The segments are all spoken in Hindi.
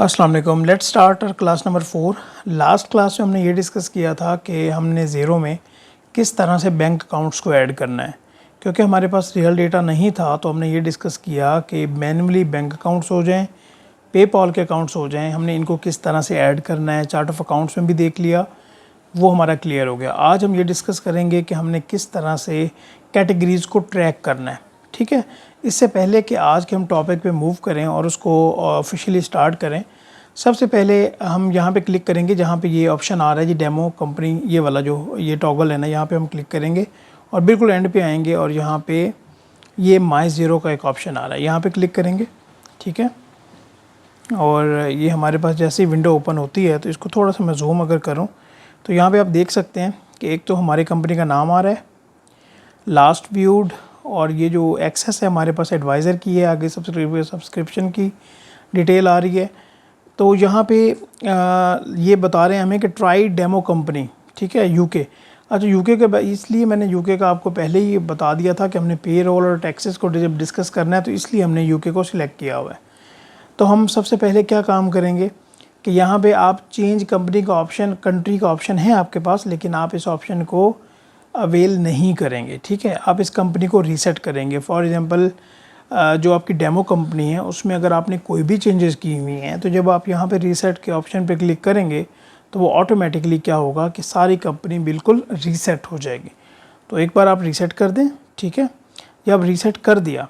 अस्सलाम वालेकुम। Let's start class number 4। Last class में हमने ये डिस्कस किया था कि हमने ज़ीरो में किस तरह से बैंक अकाउंट्स को ऐड करना है। क्योंकि हमारे पास रियल डेटा नहीं था तो हमने ये डिस्कस किया कि मैन्युअली बैंक अकाउंट्स हो जाएं, पेपॉल के अकाउंट्स हो जाएं, हमने इनको किस तरह से ऐड करना है। चार्ट ऑफ अकाउंट्स में भी देख लिया, वो हमारा क्लियर हो गया। आज हम ये डिस्कस करेंगे कि हमने किस तरह से कैटेगरीज़ को ट्रैक करना है। ठीक है, इससे पहले कि आज के हम टॉपिक पे मूव करें और उसको ऑफिशियली स्टार्ट करें, सबसे पहले हम यहाँ पे क्लिक करेंगे जहाँ पे ये ऑप्शन आ रहा है जी डेमो कंपनी, ये वाला जो ये टॉगल है ना, यहाँ पे हम क्लिक करेंगे और बिल्कुल एंड पे आएंगे और यहाँ पे ये माई ज़ीरो का एक ऑप्शन आ रहा है, यहाँ पे क्लिक करेंगे। ठीक है, और ये हमारे पास जैसे ही विंडो ओपन होती है तो इसको थोड़ा सा मैं जूम अगर करूँ तो यहाँ पे आप देख सकते हैं कि एक तो हमारी कंपनी का नाम आ रहा है, लास्ट व्यूड, और ये जो एक्सेस है हमारे पास एडवाइज़र की है, आगे सब्सक्रिप्शन की डिटेल आ रही है। तो यहाँ पे ये बता रहे हैं हमें कि ट्राई डेमो कंपनी। ठीक है, यूके। अच्छा, यूके के इसलिए मैंने यूके का आपको पहले ही बता दिया था कि हमने पे रोल और टैक्सेस को जब डिस्कस करना है तो इसलिए हमने यूके को सिलेक्ट किया हुआ है। तो हम सबसे पहले क्या काम करेंगे कि यहाँ पे आप चेंज कंपनी का ऑप्शन, कंट्री का ऑप्शन है आपके पास, लेकिन आप इस ऑप्शन को अवेल नहीं करेंगे। ठीक है, आप इस कंपनी को रीसेट करेंगे। फॉर एग्ज़ाम्पल जो आपकी डेमो कंपनी है उसमें अगर आपने कोई भी चेंजेस की हुई हैं तो जब आप यहाँ पे रीसेट के ऑप्शन पे क्लिक करेंगे तो वो ऑटोमेटिकली क्या होगा कि सारी कंपनी बिल्कुल रीसेट हो जाएगी। तो एक बार आप रीसेट कर दें। ठीक है, जब रीसेट कर दिया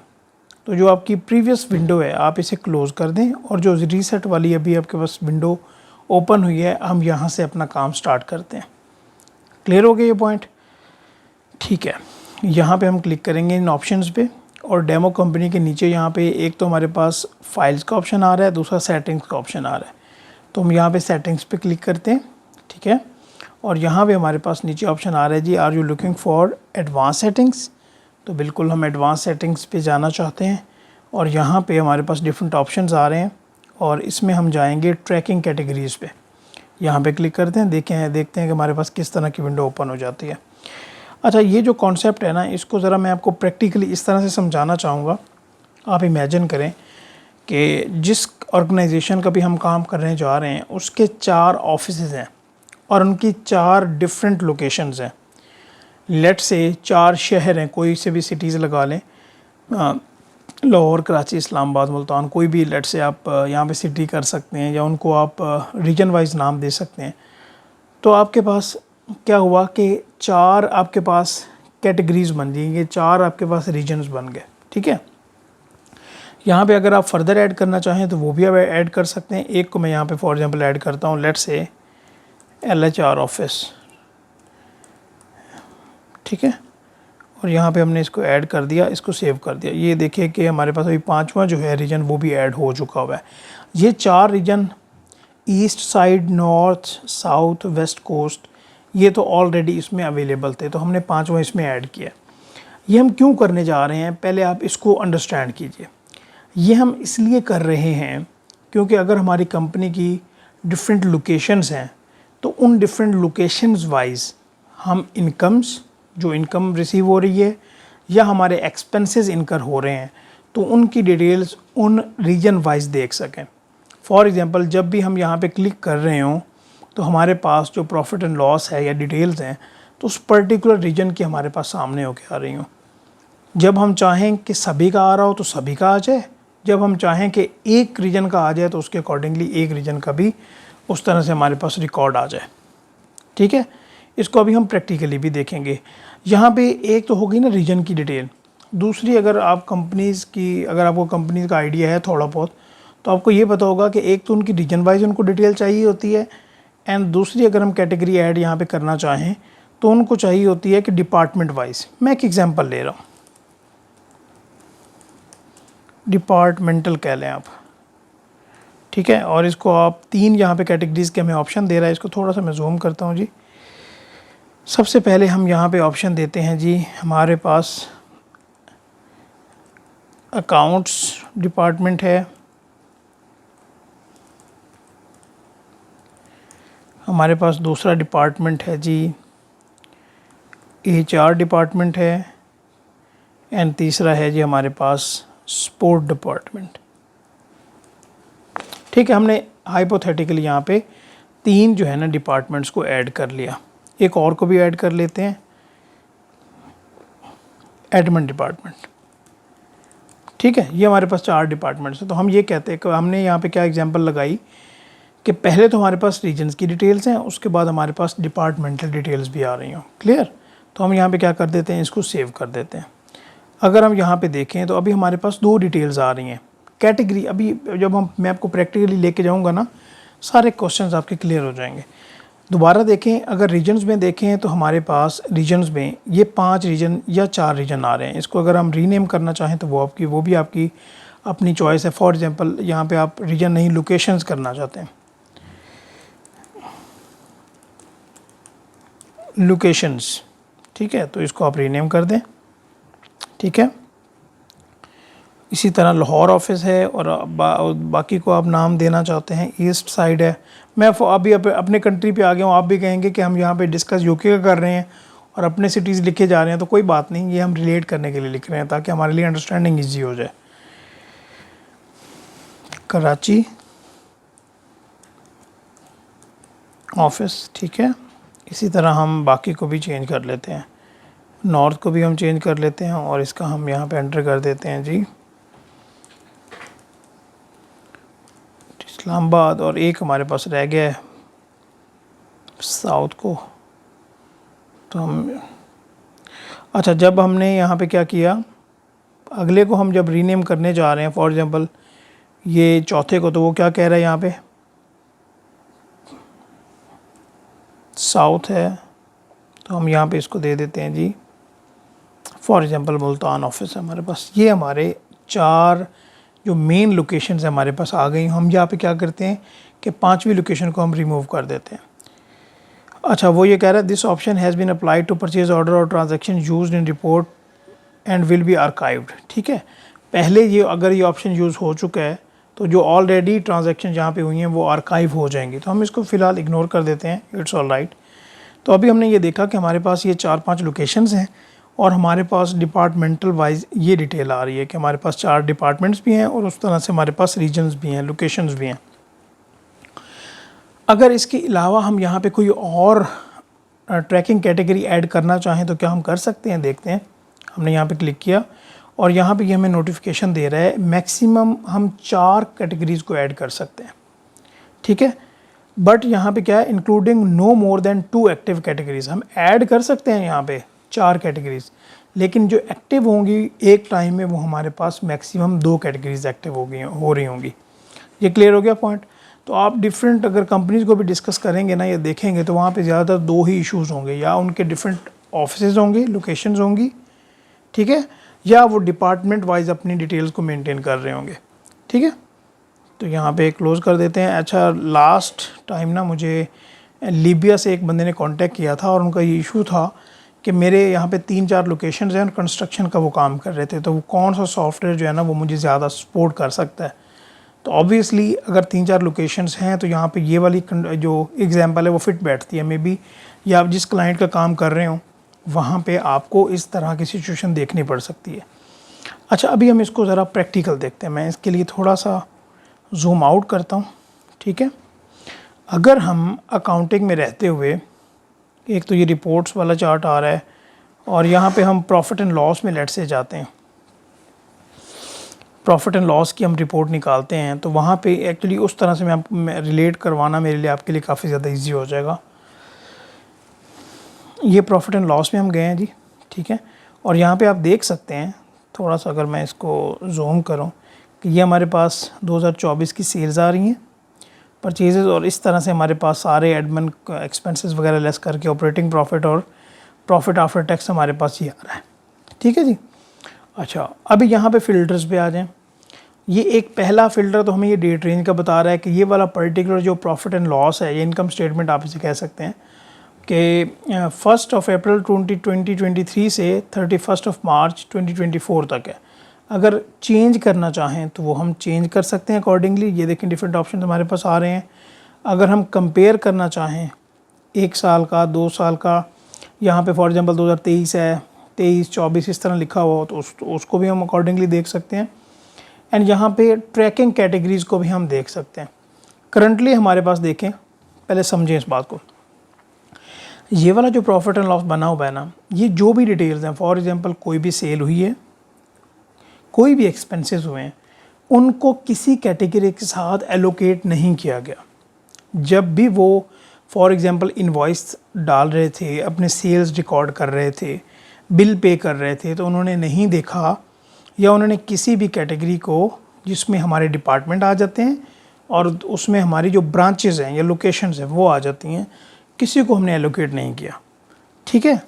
तो जो आपकी प्रीवियस विंडो है आप इसे क्लोज़ कर दें और जो रीसेट वाली अभी आपके पास विंडो ओपन हुई है हम यहाँ से अपना काम स्टार्ट करते हैं। क्लियर हो गया ये पॉइंट? ठीक है, यहाँ पे हम क्लिक करेंगे इन ऑप्शंस पे और डेमो कंपनी के नीचे यहाँ पे एक तो हमारे पास फाइल्स का ऑप्शन आ रहा है, दूसरा सेटिंग्स का ऑप्शन आ रहा है। तो हम यहाँ पे सेटिंग्स पे क्लिक करते हैं। ठीक है, और यहाँ पे हमारे पास नीचे ऑप्शन आ रहा है जी are you looking for advance settings. तो बिल्कुल हम एडवांस सेटिंग्स पे जाना चाहते हैं और यहाँ पे हमारे पास डिफरेंट ऑप्शंस आ रहे हैं और इसमें हम जाएंगे ट्रैकिंग कैटेगरीज़ पे। यहाँ पे क्लिक करते हैं, देखते हैं कि हमारे पास किस तरह की विंडो ओपन हो जाती है। अच्छा, ये जो कॉन्सेप्ट है ना, इसको ज़रा मैं आपको प्रैक्टिकली इस तरह से समझाना चाहूँगा। आप इमेजिन करें कि जिस ऑर्गेनाइजेशन का भी हम काम करने जा रहे हैं उसके 4 ऑफिसेज़ हैं और उनकी 4 डिफरेंट लोकेशंस हैं। लेट से 4 शहर हैं, कोई से भी सिटीज़ लगा लें, लाहौर, कराची, इस्लामाबाद, मुल्तान, कोई भी लेट से आप यहाँ पे सिटी कर सकते हैं या उनको आप रीजन वाइज नाम दे सकते हैं। तो आपके पास क्या हुआ कि 4 आपके पास कैटेगरीज बन गई, ये 4 आपके पास रीजन्स बन गए। ठीक है, यहाँ पे अगर आप फर्दर ऐड करना चाहें तो वो भी आप ऐड कर सकते हैं। एक को मैं यहाँ पे फॉर एग्जांपल ऐड करता हूँ, लेट्स से LHR ऑफिस। ठीक है, और यहाँ पे हमने इसको ऐड कर दिया, इसको सेव कर दिया। ये देखिए कि हमारे पास अभी 5वां जो है रीजन वो भी ऐड हो चुका हुआ है। ये 4 region east side, north, south, west coast, ये तो ऑलरेडी इसमें अवेलेबल थे, तो हमने 5वां इसमें ऐड किया। ये हम क्यों करने जा रहे हैं, पहले आप इसको अंडरस्टैंड कीजिए। ये हम इसलिए कर रहे हैं क्योंकि अगर हमारी कंपनी की डिफरेंट लोकेशंस हैं तो उन डिफरेंट लोकेशंस वाइज हम इनकम्स, जो इनकम रिसीव हो रही है या हमारे एक्सपेंसेस इनकर हो रहे हैं, तो उनकी डिटेल्स उन रीजन वाइज देख सकें। फॉर एग्ज़ाम्पल जब भी हम यहाँ पे क्लिक कर रहे हों तो हमारे पास जो प्रॉफिट एंड लॉस है या डिटेल्स हैं तो उस पर्टिकुलर रीजन की हमारे पास सामने होके आ रही हों। जब हम चाहें कि सभी का आ रहा हो तो सभी का आ जाए, जब हम चाहें कि एक रीजन का आ जाए तो उसके अकॉर्डिंगली एक रीजन का भी उस तरह से हमारे पास रिकॉर्ड आ जाए। ठीक है, इसको अभी हम प्रैक्टिकली भी देखेंगे। यहाँ पे एक तो होगी ना रीजन की डिटेल, दूसरी अगर आप कंपनीज़ की, अगर आपको कंपनीज़ का आइडिया है थोड़ा बहुत, तो आपको ये पता होगा कि एक तो उनकी रीजन वाइज उनको डिटेल चाहिए होती है, एंड दूसरी अगर हम कैटेगरी ऐड यहाँ पे करना चाहें तो उनको चाहिए होती है कि डिपार्टमेंट वाइज। मैं एक एग्जांपल ले रहा हूँ, डिपार्टमेंटल कह लें आप। ठीक है, और इसको आप 3 यहाँ पे कैटेगरीज़ के हमें ऑप्शन दे रहा है। इसको थोड़ा सा मैं जूम करता हूँ जी। सबसे पहले हम यहाँ पे ऑप्शन देते हैं जी, हमारे पास अकाउंट्स डिपार्टमेंट है, हमारे पास दूसरा डिपार्टमेंट है जी HR डिपार्टमेंट है, एंड तीसरा है जी हमारे पास स्पोर्ट डिपार्टमेंट। ठीक है, हमने हाइपोथेटिकली यहाँ पे 3 जो है ना डिपार्टमेंट्स को ऐड कर लिया, एक और को भी ऐड कर लेते हैं, एडमिन डिपार्टमेंट। ठीक है, ये हमारे पास 4 डिपार्टमेंट्स हैं। तो हम ये कहते हैं कि हमने यहाँ पे क्या एग्जांपल लगाई कि पहले तो हमारे पास रीजन्स की डिटेल्स हैं, उसके बाद हमारे पास डिपार्टमेंटल डिटेल्स भी आ रही हों। क्लियर? तो हम यहाँ पे क्या कर देते हैं, इसको सेव कर देते हैं। अगर हम यहाँ पे देखें तो अभी हमारे पास 2 डिटेल्स आ रही हैं कैटेगरी। अभी जब मैं आपको प्रैक्टिकली लेके जाऊँगा ना, सारे क्वेश्चंस आपके क्लियर हो जाएंगे। दोबारा देखें, अगर रीजन्स में देखें तो हमारे पास रीजन्स में ये 5 रीजन या 4 रीजन आ रहे हैं। इसको अगर हम रीनेम करना चाहें तो वो भी आपकी अपनी चॉइस है। फॉर एग्जांपल यहाँ पे आप रीजन नहीं लोकेशंस करना चाहते हैं, लोकेशंस, ठीक है, तो इसको आप रीनेम कर दें। ठीक है, इसी तरह लाहौर ऑफिस है और बाकी को आप नाम देना चाहते हैं, ईस्ट साइड है। मैं अभी अपने कंट्री पे आ गया हूँ, आप भी कहेंगे कि हम यहाँ पे डिस्कस यूके का कर रहे हैं और अपने सिटीज़ लिखे जा रहे हैं, तो कोई बात नहीं, ये हम रिलेट करने के लिए लिख रहे हैं ताकि हमारे लिए अंडरस्टैंडिंग ईजी हो जाए। कराची ऑफिस, ठीक है। इसी तरह हम बाकी को भी चेंज कर लेते हैं, नॉर्थ को भी हम चेंज कर लेते हैं और इसका हम यहाँ पे एंटर कर देते हैं जी इस्लामाबाद, और एक हमारे पास रह गया है साउथ को। तो हम अच्छा, जब हमने यहाँ पे क्या किया, अगले को हम जब रीनेम करने जा रहे हैं, फॉर एग्जांपल ये चौथे को, तो वो क्या कह रहा है यहाँ पे साउथ है, तो हम यहाँ पे इसको दे देते हैं जी फॉर एग्जांपल मुल्तान ऑफिस है हमारे पास। ये हमारे 4 जो मेन लोकेशंस है हमारे पास आ गई। हम यहाँ पे क्या करते हैं कि 5वीं लोकेशन को हम रिमूव कर देते हैं। अच्छा, वो ये कह रहा है this option has been applied to purchase order और transaction used in report and will be archived. ठीक है, पहले ये अगर ये ऑप्शन यूज़ हो चुका है तो जो ऑलरेडी ट्रांजैक्शन जहाँ पे हुई हैं वो आर्काइव हो जाएंगी, तो हम इसको फ़िलहाल इग्नोर कर देते हैं, इट्स ऑल राइट। तो अभी हमने ये देखा कि हमारे पास ये 4-5 लोकेशंस हैं और हमारे पास डिपार्टमेंटल वाइज ये डिटेल आ रही है कि हमारे पास 4 डिपार्टमेंट्स भी हैं और उस तरह से हमारे पास रीजन्स भी हैं, लोकेशंस भी हैं। अगर इसके अलावा हम यहाँ पे कोई और ट्रैकिंग कैटेगरी ऐड करना चाहें तो क्या हम कर सकते हैं, देखते हैं। हमने यहाँ पे क्लिक किया और यहाँ पे ये हमें नोटिफिकेशन दे रहा है मैक्सिमम हम 4 कैटेगरीज़ को ऐड कर सकते हैं। ठीक है, बट यहाँ पे क्या है, including no more than 2 active categories. हम ऐड कर सकते हैं यहाँ पे 4 कैटेगरीज, लेकिन जो एक्टिव होंगी एक टाइम में वो हमारे पास मैक्सिमम 2 कैटेगरीज एक्टिव हो रही होंगी। ये क्लियर हो गया पॉइंट। तो आप डिफरेंट अगर कंपनीज़ को भी डिस्कस करेंगे ना, या देखेंगे तो वहाँ पे ज़्यादातर 2 ही इश्यूज़ होंगे, या उनके डिफरेंट ऑफिसेज होंगे, लोकेशंस होंगी, ठीक है, या वो डिपार्टमेंट वाइज अपनी डिटेल्स को मेंटेन कर रहे होंगे। ठीक है, तो यहाँ पे क्लोज़ कर देते हैं। अच्छा, लास्ट टाइम ना मुझे लीबिया से एक बंदे ने कांटेक्ट किया था और उनका ये इशू था कि मेरे यहाँ पे 3-4 लोकेशंस हैं और कंस्ट्रक्शन का वो काम कर रहे थे, तो वो कौन सा सॉफ्टवेयर जो है ना वो मुझे ज़्यादा सपोर्ट कर सकता है। तो ऑब्वियसली अगर 3-4 लोकेशंस हैं तो यहाँ पे ये वाली जो एग्जांपल है वो फिट बैठती है। मे बी या आप जिस क्लाइंट का काम कर रहे हो वहाँ पे आपको इस तरह की सिचुएशन देखनी पड़ सकती है। अच्छा, अभी हम इसको ज़रा प्रैक्टिकल देखते हैं। मैं इसके लिए थोड़ा सा जूम आउट करता हूँ। ठीक है, अगर हम अकाउंटिंग में रहते हुए, एक तो ये रिपोर्ट्स वाला चार्ट आ रहा है और यहाँ पे हम प्रॉफिट एंड लॉस में लेट से जाते हैं, प्रॉफिट एंड लॉस की हम रिपोर्ट निकालते हैं, तो वहाँ पे एक्चुअली उस तरह से मैं रिलेट करवाना मेरे लिए आपके लिए काफ़ी ज़्यादा इजी हो जाएगा। ये प्रॉफिट एंड लॉस में हम गए हैं जी, ठीक है, और यहाँ पे आप देख सकते हैं, थोड़ा सा अगर मैं इसको जूम करूँ, कि ये हमारे पास 2024 की सेल्स आ रही हैं, परचेजेस, और इस तरह से हमारे पास सारे एडमिन एक्सपेंसेस वगैरह लेस करके ऑपरेटिंग प्रॉफिट और प्रॉफिट आफ्टर टैक्स हमारे पास ये आ रहा है। ठीक है जी। अच्छा, अभी यहाँ पे फ़िल्टर्स पे आ जाएं। ये एक पहला फ़िल्टर तो हमें ये डेट रेंज का बता रहा है कि ये वाला पर्टिकुलर जो प्रॉफिट एंड लॉस है, ये इनकम स्टेटमेंट आप इसे कह सकते हैं, कि 1 अप्रैल 2023 से 31 मार्च 2024 तक है। अगर चेंज करना चाहें तो वो हम चेंज कर सकते हैं अकॉर्डिंगली। ये देखें डिफरेंट ऑप्शन हमारे पास आ रहे हैं। अगर हम कंपेयर करना चाहें 1 साल का, 2 साल का, यहाँ पे फॉर एग्जांपल 2023 है, 23-24 इस तरह लिखा हुआ हो तो उसको भी हम अकॉर्डिंगली देख सकते हैं। एंड यहाँ पे ट्रैकिंग कैटेगरीज़ को भी हम देख सकते हैं। करंटली हमारे पास देखें, पहले समझें इस बात को, ये वाला जो प्रॉफिट एंड लॉस बना हुआ है ना, ये जो भी डिटेल्स हैं, फॉर एग्जांपल कोई भी सेल हुई है, कोई भी एक्सपेंसेस हुए हैं, उनको किसी कैटेगरी के साथ एलोकेट नहीं किया गया। जब भी वो फॉर एग्जांपल इनवॉइस डाल रहे थे, अपने सेल्स रिकॉर्ड कर रहे थे, बिल पे कर रहे थे, तो उन्होंने नहीं देखा या उन्होंने किसी भी कैटेगरी को जिसमें हमारे डिपार्टमेंट आ जाते हैं और उसमें हमारी जो ब्रांचेस हैं या लोकेशंस हैं वो आ जाती हैं, किसी को हमने एलोकेट नहीं किया। ठीक है,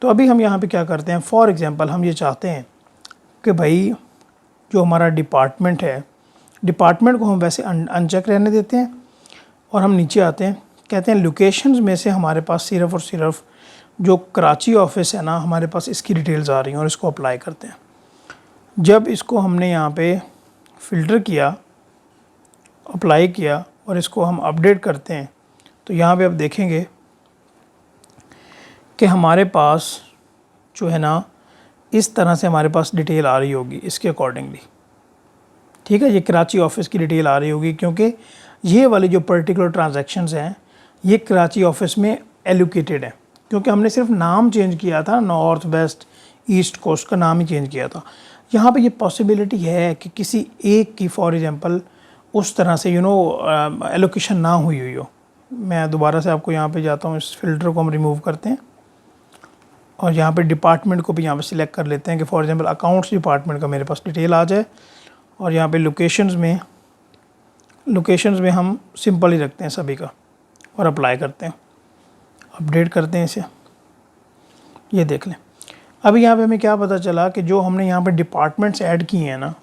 तो अभी हम यहाँ पे क्या करते हैं, फॉर एग्जांपल हम ये चाहते हैं कि भाई जो हमारा डिपार्टमेंट है, डिपार्टमेंट को हम वैसे अनचेक रहने देते हैं और हम नीचे आते हैं, कहते हैं लोकेशंस में से हमारे पास सिर्फ़ और सिर्फ जो कराची ऑफिस है ना, हमारे पास इसकी डिटेल्स आ रही हैं और इसको अप्लाई करते हैं। जब इसको हमने यहाँ पे फ़िल्टर किया, अप्लाई किया और इसको हम अपडेट करते हैं, तो यहाँ पे आप देखेंगे कि हमारे पास जो है ना, इस तरह से हमारे पास डिटेल आ रही होगी इसके अकॉर्डिंगली। ठीक है, ये कराची ऑफिस की डिटेल आ रही होगी क्योंकि ये वाली जो पर्टिकुलर ट्रांजैक्शंस हैं ये कराची ऑफिस में एलोकेटेड है, क्योंकि हमने सिर्फ नाम चेंज किया था, नॉर्थ वेस्ट ईस्ट कोस्ट का नाम ही चेंज किया था। यहाँ पे ये पॉसिबिलिटी है कि किसी एक की फॉर एग्जांपल उस तरह से एलोकेशन ना हुई हो। मैं दोबारा से आपको यहाँ पे जाता हूँ, इस फिल्टर को हम रिमूव करते हैं और यहाँ पे डिपार्टमेंट को भी यहाँ पे सिलेक्ट कर लेते हैं कि फॉर एग्जांपल अकाउंट्स डिपार्टमेंट का मेरे पास डिटेल आ जाए, और यहाँ पे लोकेशंस में हम सिंपल ही रखते हैं सभी का और अप्लाई करते हैं, अपडेट करते हैं इसे। ये देख लें, अभी यहाँ पे हमें क्या पता चला कि जो हमने यहाँ पे डिपार्टमेंट्स ऐड किए हैं ना,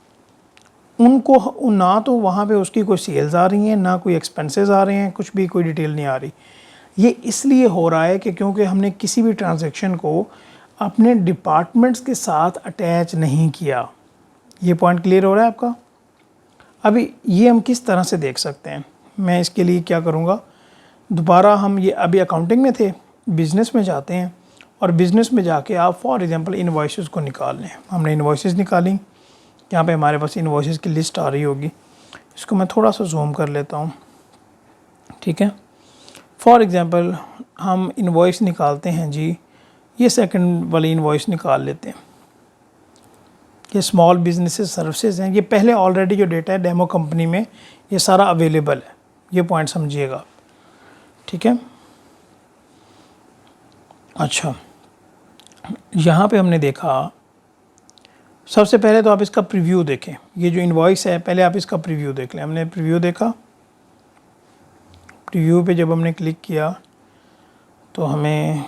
उनको ना तो वहाँ पे उसकी कोई सेल्स आ रही हैं, ना कोई एक्सपेंसेस आ रहे हैं, कुछ भी कोई डिटेल नहीं आ रही। ये इसलिए हो रहा है कि क्योंकि हमने किसी भी ट्रांजैक्शन को अपने डिपार्टमेंट्स के साथ अटैच नहीं किया। ये पॉइंट क्लियर हो रहा है आपका? अभी ये हम किस तरह से देख सकते हैं, मैं इसके लिए क्या करूँगा, दोबारा हम ये अभी अकाउंटिंग में थे, बिज़नेस में जाते हैं और बिज़नेस में जाके आप फॉर एग्जांपल इनवॉइसेस को निकाल लें। हमने इनवॉइसेस निकाली, यहाँ पे हमारे पास इनवॉइसेस की लिस्ट आ रही होगी। इसको मैं थोड़ा सा जूम कर लेता हूँ। ठीक है, फॉर एग्जांपल हम इनवॉइस निकालते हैं जी, ये सेकंड वाली इनवॉइस निकाल लेते हैं। ये स्मॉल बिजनेसेस सर्विसेज हैं, ये पहले ऑलरेडी जो डेटा है डेमो कंपनी में ये सारा अवेलेबल है, ये पॉइंट समझिएगा। ठीक है, अच्छा यहाँ पे हमने देखा, सबसे पहले तो आप इसका प्रीव्यू देखें। ये जो इनवॉइस है पहले आप इसका प्रीव्यू देख लें। हमने प्रीव्यू देखा, प्रीव्यू पे जब हमने क्लिक किया तो हमें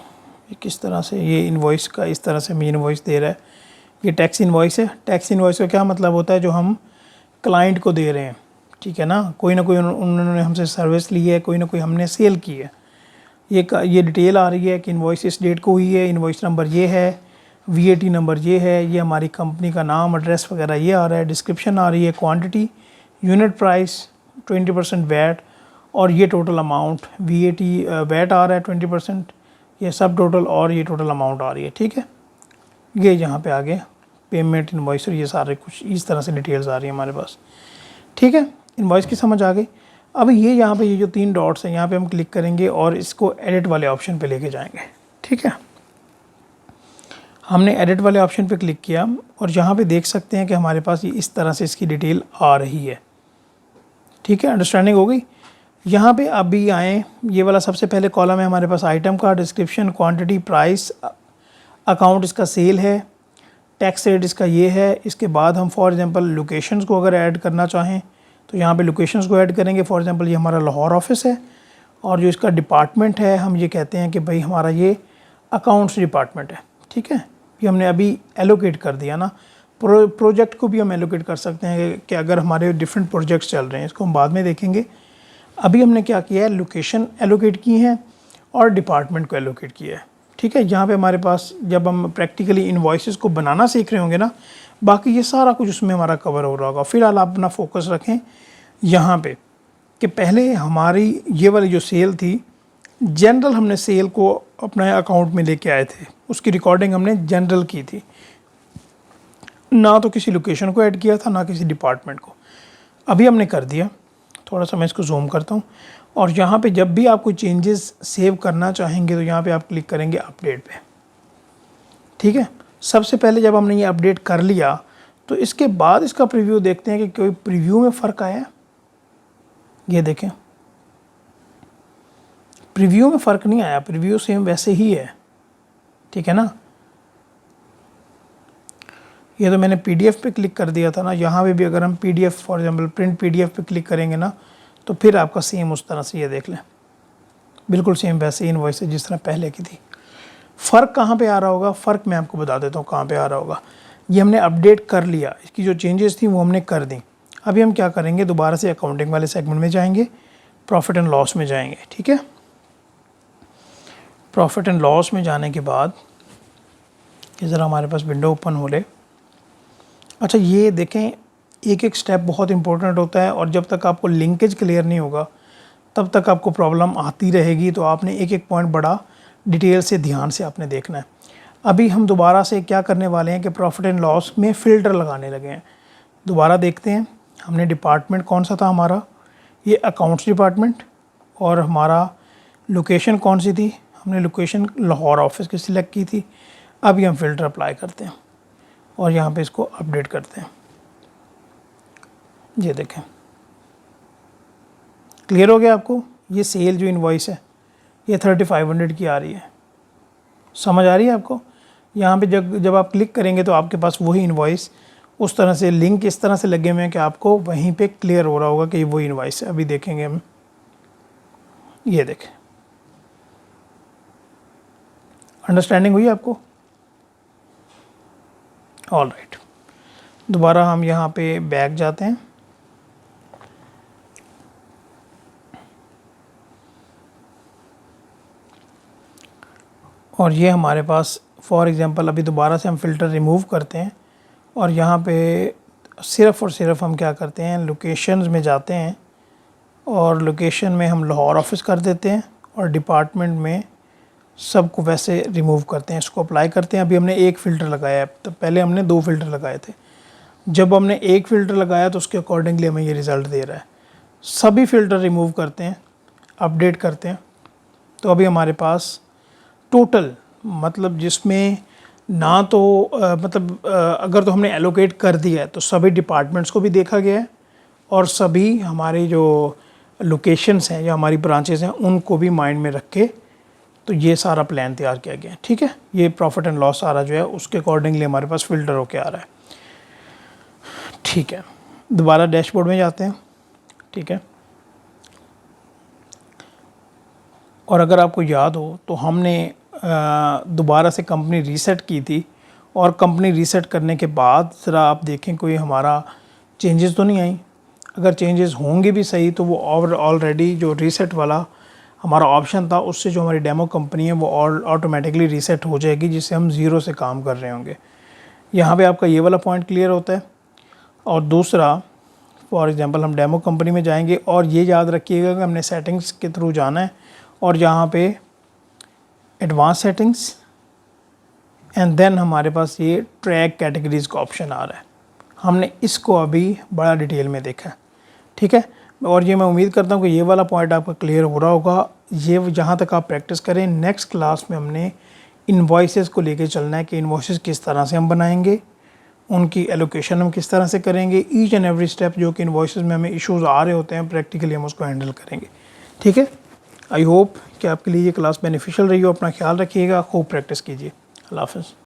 किस तरह से ये इनवॉइस का इस तरह से हमें इनवॉइस दे रहा है। ये टैक्स इनवॉइस है। टैक्स इनवॉइस का क्या मतलब होता है, जो हम क्लाइंट को दे रहे हैं। ठीक है ना, कोई ना कोई उन्होंने हमसे सर्विस ली है, कोई ना कोई हमने सेल की है। ये डिटेल आ रही है कि इनवॉइस इस डेट को हुई है, इनवॉइस नंबर ये है, VAT नंबर ये है, ये हमारी कंपनी का नाम एड्रेस वगैरह ये आ रहा है, डिस्क्रिप्शन आ रही है, क्वांटिटी, यूनिट प्राइस, 20% वैट, और ये टोटल अमाउंट VAT वैट आ रहा है 20%, ये सब टोटल, और ये टोटल अमाउंट आ रही है। ठीक है, ये यहाँ पे आगे पेमेंट इनवॉइस और ये सारे कुछ इस तरह से डिटेल्स आ रही है हमारे पास। ठीक है, इनवॉइस की समझ आ गई। अब ये यहाँ पे ये जो 3 डॉट्स हैं यहाँ पे हम क्लिक करेंगे और इसको एडिट वाले ऑप्शन पे लेके जाएंगे। ठीक है, हमने एडिट वाले ऑप्शन पे क्लिक किया और यहाँ पे देख सकते हैं कि हमारे पास ये इस तरह से इसकी डिटेल आ रही है। ठीक है, अंडरस्टैंडिंग हो गई। यहाँ पे आप भी आएँ, ये वाला सबसे पहले कॉलम है हमारे पास आइटम का, डिस्क्रिप्शन, क्वांटिटी, प्राइस, अकाउंट इसका सेल है, टैक्स रेट इसका ये है। इसके बाद हम फॉर एग्जांपल लोकेशंस को अगर ऐड करना चाहें तो यहाँ पे लोकेशंस को ऐड करेंगे। फॉर एग्जांपल ये हमारा लाहौर ऑफिस है और जो इसका डिपार्टमेंट है हम ये कहते हैं कि भाई हमारा ये अकाउंट्स डिपार्टमेंट है। ठीक है, ये हमने अभी एलोकेट कर दिया ना। प्रोजेक्ट को भी हम एलोकेट कर सकते हैं कि अगर हमारे डिफरेंट प्रोजेक्ट्स चल रहे हैं, इसको हम बाद में देखेंगे। अभी हमने क्या किया है, लोकेशन एलोकेट की है और डिपार्टमेंट को एलोकेट किया है। ठीक है, यहाँ पे हमारे पास जब हम प्रैक्टिकली इनवॉइसेस को बनाना सीख रहे होंगे ना, बाकी ये सारा कुछ उसमें हमारा कवर हो रहा होगा। फिलहाल आप अपना फोकस रखें यहाँ पे कि पहले हमारी ये वाली जो सेल थी, जनरल हमने सेल को अपने अकाउंट में लेके आए थे, उसकी रिकॉर्डिंग हमने जनरल की थी, ना तो किसी लोकेशन को ऐड किया था ना किसी डिपार्टमेंट को। अभी हमने कर दिया, थोड़ा सा मैं इसको जूम करता हूँ। और यहाँ पे जब भी आप कोई चेंजेस सेव करना चाहेंगे तो यहाँ पे आप क्लिक करेंगे अपडेट पे। ठीक है, सबसे पहले जब हमने ये अपडेट कर लिया तो इसके बाद इसका प्रीव्यू देखते हैं कि कोई प्रीव्यू में फ़र्क आया है। ये देखें, प्रीव्यू में फ़र्क नहीं आया, प्रीव्यू सेम वैसे ही है। ठीक है ना, ये तो मैंने पीडीएफ पे क्लिक कर दिया था ना, यहाँ पे भी अगर हम PDF for example print PDF पे क्लिक करेंगे ना तो फिर आपका सेम उस तरह से, ये देख लें बिल्कुल सेम वैसे ही इनवॉइस है जिस तरह पहले की थी। फ़र्क कहाँ पे आ रहा होगा, फ़र्क मैं आपको बता देता हूँ कहाँ पे आ रहा होगा। ये हमने अपडेट कर लिया, इसकी जो चेंजेस थी वो हमने कर दी। अभी हम क्या करेंगे, दोबारा से अकाउंटिंग वाले सेगमेंट में जाएंगे, प्रॉफिट एंड लॉस में जाएंगे। ठीक है, प्रॉफिट एंड लॉस में जाने के बाद ये ज़रा हमारे पास विंडो ओपन हो ले। अच्छा, ये देखें, एक एक स्टेप बहुत इंपॉर्टेंट होता है और जब तक आपको लिंकेज क्लियर नहीं होगा तब तक आपको प्रॉब्लम आती रहेगी। तो आपने एक एक पॉइंट बड़ा डिटेल से ध्यान से आपने देखना है। अभी हम दोबारा से क्या करने वाले हैं कि प्रॉफिट एंड लॉस में फ़िल्टर लगाने लगे हैं। दोबारा देखते हैं, हमने डिपार्टमेंट कौन सा था हमारा, ये अकाउंट्स डिपार्टमेंट, और हमारा लोकेशन कौन सी थी, हमने लोकेशन लाहौर ऑफिस की सिलेक्ट की थी। अभी हम फ़िल्टर अप्लाई करते हैं और यहाँ पे इसको अपडेट करते हैं। ये देखें, क्लियर हो गया आपको। ये सेल जो इनवॉइस है ये 3500 की आ रही है, समझ आ रही है आपको। यहाँ पे जब आप क्लिक करेंगे तो आपके पास वही इनवॉइस उस तरह से लिंक इस तरह से लगे हुए हैं कि आपको वहीं पे क्लियर हो रहा होगा कि ये वो इनवॉइस है। अभी देखेंगे हम, ये देखें, अंडरस्टैंडिंग हुई आपको। ऑल राइट, दोबारा हम यहाँ पे बैक जाते हैं। और ये हमारे पास फॉर एग्ज़ाम्पल अभी दोबारा से हम फ़िल्टर रिमूव करते हैं और यहाँ पे सिर्फ़ और सिर्फ हम क्या करते हैं, लोकेशंस में जाते हैं और लोकेशन में हम लाहौर ऑफिस कर देते हैं और डिपार्टमेंट में सबको वैसे रिमूव करते हैं, इसको अप्लाई करते हैं। अभी हमने एक फ़िल्टर लगाया है, तो पहले हमने 2 फ़िल्टर लगाए थे। जब हमने एक फ़िल्टर लगाया तो उसके अकॉर्डिंगली हमें ये रिज़ल्ट दे रहा है। सभी फ़िल्टर रिमूव करते हैं, अपडेट करते हैं, तो अभी हमारे पास टोटल मतलब जिसमें ना तो अगर तो हमने एलोकेट कर दिया है तो सभी डिपार्टमेंट्स को भी देखा गया है और सभी हमारे जो लोकेशंस हैं या हमारी ब्रांचेस हैं उनको भी माइंड में रख के तो ये सारा प्लान तैयार किया गया है। ठीक है, ये प्रॉफिट एंड लॉस सारा जो है उसके अकॉर्डिंगली हमारे पास फ़िल्टर होके आ रहा है। ठीक है, दोबारा डैशबोर्ड में जाते हैं। ठीक है, और अगर आपको याद हो तो हमने दोबारा से कंपनी रीसेट की थी और कंपनी रीसेट करने के बाद ज़रा आप देखें कोई हमारा चेंजेस तो नहीं आई। अगर चेंजेस होंगे भी सही तो वो ऑलरेडी जो रीसेट वाला हमारा ऑप्शन था उससे जो हमारी डेमो कंपनी है वो ऑटोमेटिकली रीसेट हो जाएगी, जिससे हम ज़ीरो से काम कर रहे होंगे। यहाँ पे आपका ये वाला पॉइंट क्लियर होता है। और दूसरा, फॉर एग्ज़ाम्पल हम डेमो कंपनी में जाएंगे और ये याद रखिएगा कि हमने सेटिंग्स के थ्रू जाना है और यहाँ पे एडवांस सेटिंग्स एंड देन हमारे पास ये ट्रैक कैटेगरीज़ का ऑप्शन आ रहा है। हमने इसको अभी बड़ा डिटेल में देखा है। ठीक है, और ये मैं उम्मीद करता हूँ कि ये वाला पॉइंट आपका क्लियर हो रहा होगा। ये जहाँ तक आप प्रैक्टिस करें, नेक्स्ट क्लास में हमने इन्वॉइसेस को लेके चलना है कि इन्वॉइसेस किस तरह से हम बनाएंगे, उनकी एलोकेशन हम किस तरह से करेंगे, ईच एंड एवरी स्टेप जो कि इन्वॉइसेस में हमें इश्यूज़ आ रहे होते हैं प्रैक्टिकली हम उसको हैंडल करेंगे। ठीक है, आई होप कि आपके लिए ये क्लास बेनिफिशियल रही हो। अपना ख्याल रखिएगा, खूब प्रैक्टिस कीजिए। अल्लाह हाफ़िज़।